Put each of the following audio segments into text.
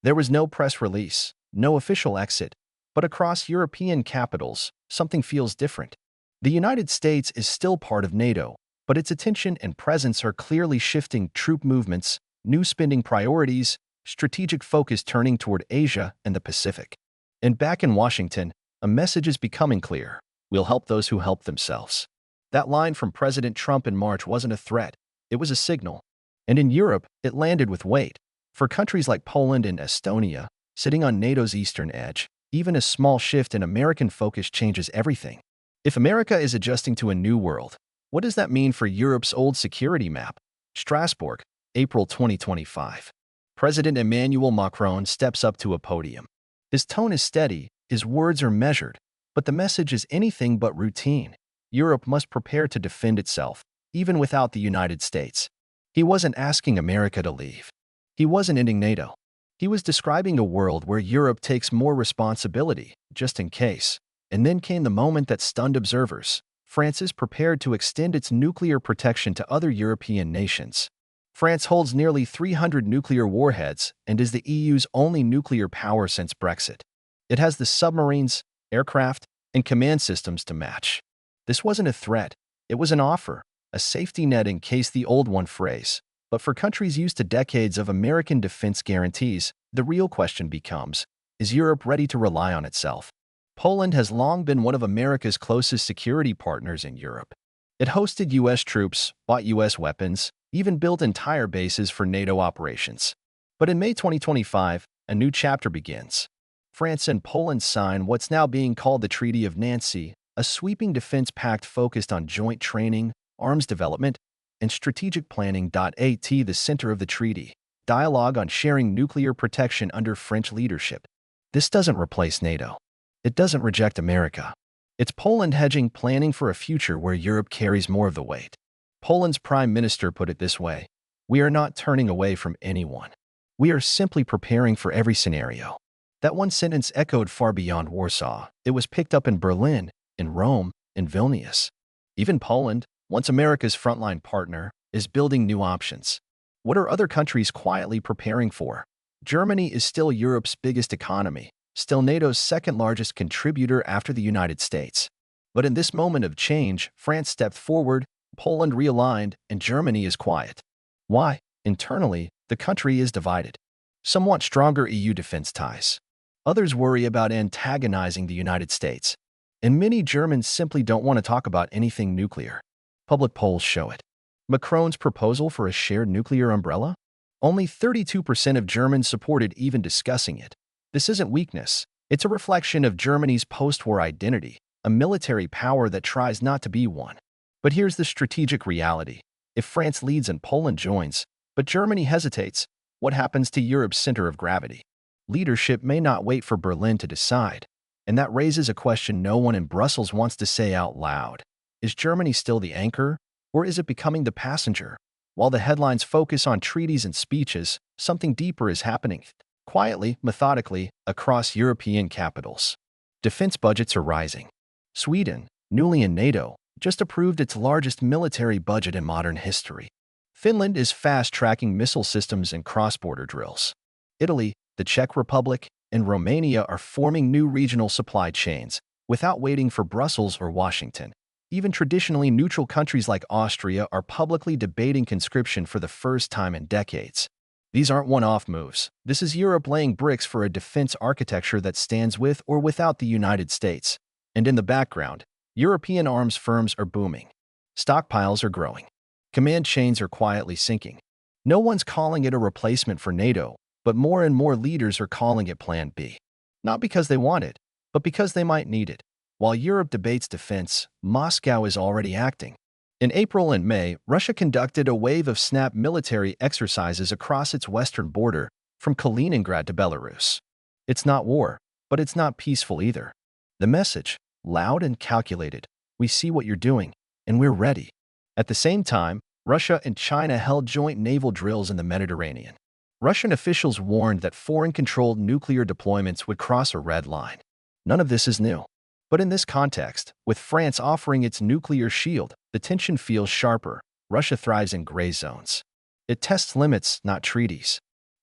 There was no press release, no official exit, but across European capitals, something feels different. The United States is still part of NATO, but its attention and presence are clearly shifting troop movements, new spending priorities, strategic focus turning toward Asia and the Pacific. And back in Washington, a message is becoming clear. We'll help those who help themselves. That line from President Trump in March wasn't a threat, it was a signal. And in Europe, it landed with weight. For countries like Poland and Estonia, sitting on NATO's eastern edge, even a small shift in American focus changes everything. If America is adjusting to a new world, what does that mean for Europe's old security map? Strasbourg, April 2025. President Emmanuel Macron steps up to a podium. His tone is steady, his words are measured, but the message is anything but routine. Europe must prepare to defend itself, even without the United States. He wasn't asking America to leave. He wasn't ending NATO. He was describing a world where Europe takes more responsibility, just in case. And then came the moment that stunned observers. France is prepared to extend its nuclear protection to other European nations. France holds nearly 300 nuclear warheads and is the EU's only nuclear power since Brexit. It has the submarines, aircraft, and command systems to match. This wasn't a threat, it was an offer, a safety net in case the old one frays. But for countries used to decades of American defense guarantees, the real question becomes, is Europe ready to rely on itself? Poland has long been one of America's closest security partners in Europe. It hosted U.S. troops, bought U.S. weapons, even built entire bases for NATO operations. But in May 2025, a new chapter begins. France and Poland sign what's now being called the Treaty of Nancy, a sweeping defense pact focused on joint training, arms development, and strategic planning. At the center of the treaty, dialogue on sharing nuclear protection under French leadership. This doesn't replace NATO. It doesn't reject America. It's Poland hedging, planning for a future where Europe carries more of the weight. Poland's prime minister put it this way: "We are not turning away from anyone. We are simply preparing for every scenario." That one sentence echoed far beyond Warsaw. It was picked up in Berlin, in Rome, in Vilnius. Even Poland, once America's frontline partner, is building new options. What are other countries quietly preparing for? Germany is still Europe's biggest economy, still NATO's second-largest contributor after the United States. But in this moment of change, France stepped forward, Poland realigned, and Germany is quiet. Why? Internally, the country is divided. Some want stronger EU defense ties. Others worry about antagonizing the United States. And many Germans simply don't want to talk about anything nuclear. Public polls show it. Macron's proposal for a shared nuclear umbrella? Only 32% of Germans supported even discussing it. This isn't weakness. It's a reflection of Germany's post-war identity, a military power that tries not to be one. But here's the strategic reality. If France leads and Poland joins, but Germany hesitates, what happens to Europe's center of gravity? Leadership may not wait for Berlin to decide. And that raises a question no one in Brussels wants to say out loud. Is Germany still the anchor, or is it becoming the passenger? While the headlines focus on treaties and speeches, something deeper is happening. Quietly, methodically, across European capitals. Defense budgets are rising. Sweden, newly in NATO, just approved its largest military budget in modern history. Finland is fast-tracking missile systems and cross-border drills. Italy, the Czech Republic, and Romania are forming new regional supply chains without waiting for Brussels or Washington. Even traditionally neutral countries like Austria are publicly debating conscription for the first time in decades. These aren't one-off moves. This is Europe laying bricks for a defense architecture that stands with or without the United States. And in the background, European arms firms are booming. Stockpiles are growing. Command chains are quietly sinking. No one's calling it a replacement for NATO, but more and more leaders are calling it Plan B. Not because they want it, but because they might need it. While Europe debates defense, Moscow is already acting. In April and May, Russia conducted a wave of snap military exercises across its western border, from Kaliningrad to Belarus. It's not war, but it's not peaceful either. The message, loud and calculated: we see what you're doing, and we're ready. At the same time, Russia and China held joint naval drills in the Mediterranean. Russian officials warned that foreign-controlled nuclear deployments would cross a red line. None of this is new. But in this context, with France offering its nuclear shield, the tension feels sharper. Russia thrives in gray zones. It tests limits, not treaties.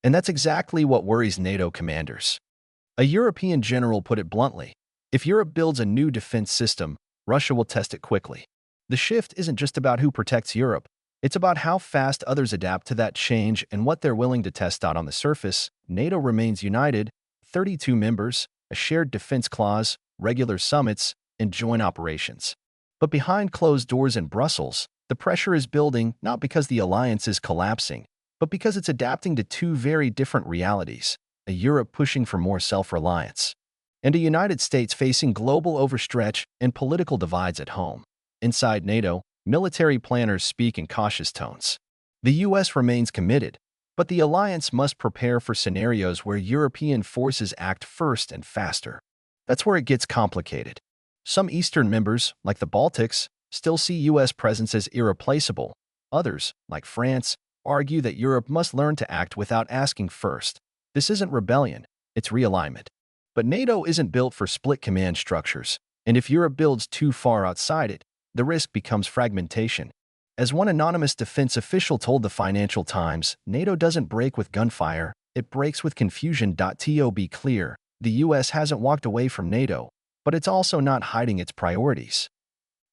And that's exactly what worries NATO commanders. A European general put it bluntly: if Europe builds a new defense system, Russia will test it quickly. The shift isn't just about who protects Europe, it's about how fast others adapt to that change and what they're willing to test out on the surface. NATO remains united: 32 members, a shared defense clause, regular summits, and joint operations. But behind closed doors in Brussels, the pressure is building not because the alliance is collapsing, but because it's adapting to two very different realities: a Europe pushing for more self-reliance, and a United States facing global overstretch and political divides at home. Inside NATO, military planners speak in cautious tones. The U.S. remains committed, but the alliance must prepare for scenarios where European forces act first and faster. That's where it gets complicated. Some Eastern members, like the Baltics, still see U.S. presence as irreplaceable. Others, like France, argue that Europe must learn to act without asking first. This isn't rebellion, it's realignment. But NATO isn't built for split command structures, and if Europe builds too far outside it, the risk becomes fragmentation. As one anonymous defense official told the Financial Times, NATO doesn't break with gunfire, it breaks with confusion. To be clear, the U.S. hasn't walked away from NATO, but it's also not hiding its priorities.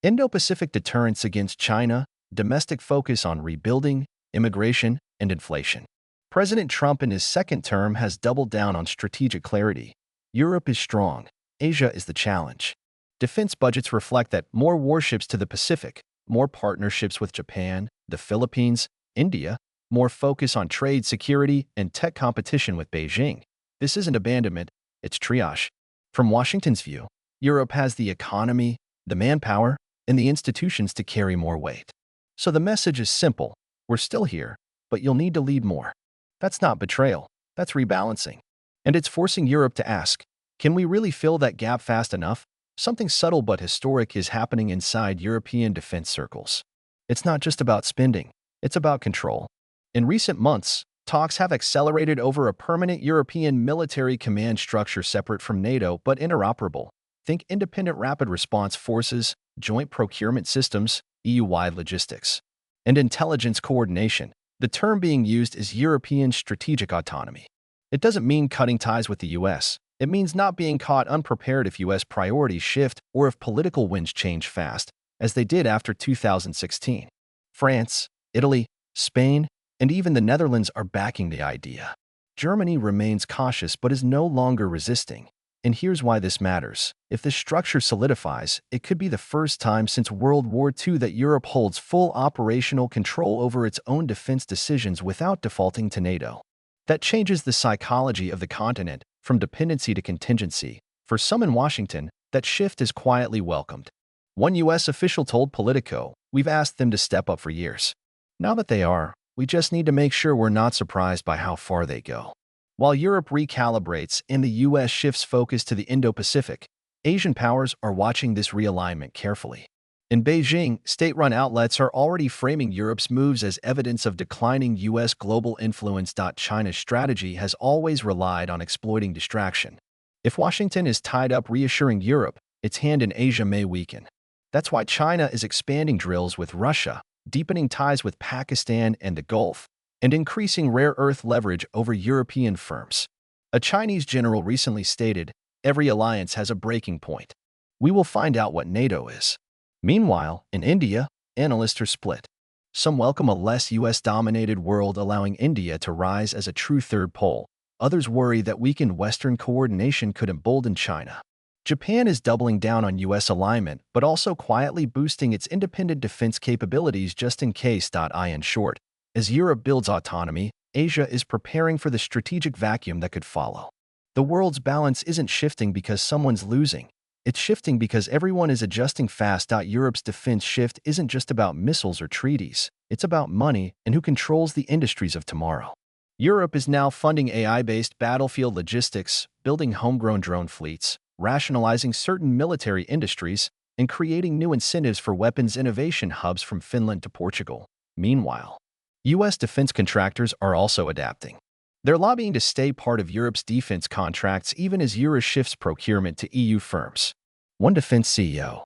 Indo-Pacific deterrence against China, domestic focus on rebuilding, immigration, and inflation. President Trump in his second term has doubled down on strategic clarity. Europe is strong. Asia is the challenge. Defense budgets reflect that: more warships to the Pacific, more partnerships with Japan, the Philippines, India, more focus on trade, security, and tech competition with Beijing. This isn't abandonment, it's triage. From Washington's view, Europe has the economy, the manpower, and the institutions to carry more weight. So the message is simple: we're still here, but you'll need to lead more. That's not betrayal, that's rebalancing. And it's forcing Europe to ask, can we really fill that gap fast enough? Something subtle but historic is happening inside European defense circles. It's not just about spending, it's about control. In recent months, talks have accelerated over a permanent European military command structure separate from NATO but interoperable. Think independent rapid response forces, joint procurement systems, EU-wide logistics, and intelligence coordination. The term being used is European strategic autonomy. It doesn't mean cutting ties with the U.S. It means not being caught unprepared if U.S. priorities shift or if political winds change fast, as they did after 2016. France, Italy, Spain, and even the Netherlands are backing the idea. Germany remains cautious but is no longer resisting. And here's why this matters. If this structure solidifies, it could be the first time since World War II that Europe holds full operational control over its own defense decisions without defaulting to NATO. That changes the psychology of the continent, from dependency to contingency. For some in Washington, that shift is quietly welcomed. One U.S. official told Politico, "We've asked them to step up for years. Now that they are, we just need to make sure we're not surprised by how far they go." While Europe recalibrates and the U.S. shifts focus to the Indo-Pacific, Asian powers are watching this realignment carefully. In Beijing, state-run outlets are already framing Europe's moves as evidence of declining U.S. global influence. China's strategy has always relied on exploiting distraction. If Washington is tied up reassuring Europe, its hand in Asia may weaken. That's why China is expanding drills with Russia, deepening ties with Pakistan and the Gulf, and increasing rare earth leverage over European firms. A Chinese general recently stated, "Every alliance has a breaking point. We will find out what NATO is." Meanwhile, in India, analysts are split. Some welcome a less U.S.-dominated world, allowing India to rise as a true third pole. Others worry that weakened Western coordination could embolden China. Japan is doubling down on U.S. alignment, but also quietly boosting its independent defense capabilities just in case. In short, as Europe builds autonomy, Asia is preparing for the strategic vacuum that could follow. The world's balance isn't shifting because someone's losing. It's shifting because everyone is adjusting fast. Europe's defense shift isn't just about missiles or treaties. It's about money and who controls the industries of tomorrow. Europe is now funding AI-based battlefield logistics, building homegrown drone fleets, rationalizing certain military industries, and creating new incentives for weapons innovation hubs from Finland to Portugal. Meanwhile, U.S. defense contractors are also adapting. They're lobbying to stay part of Europe's defense contracts even as Europe shifts procurement to EU firms. One defense CEO,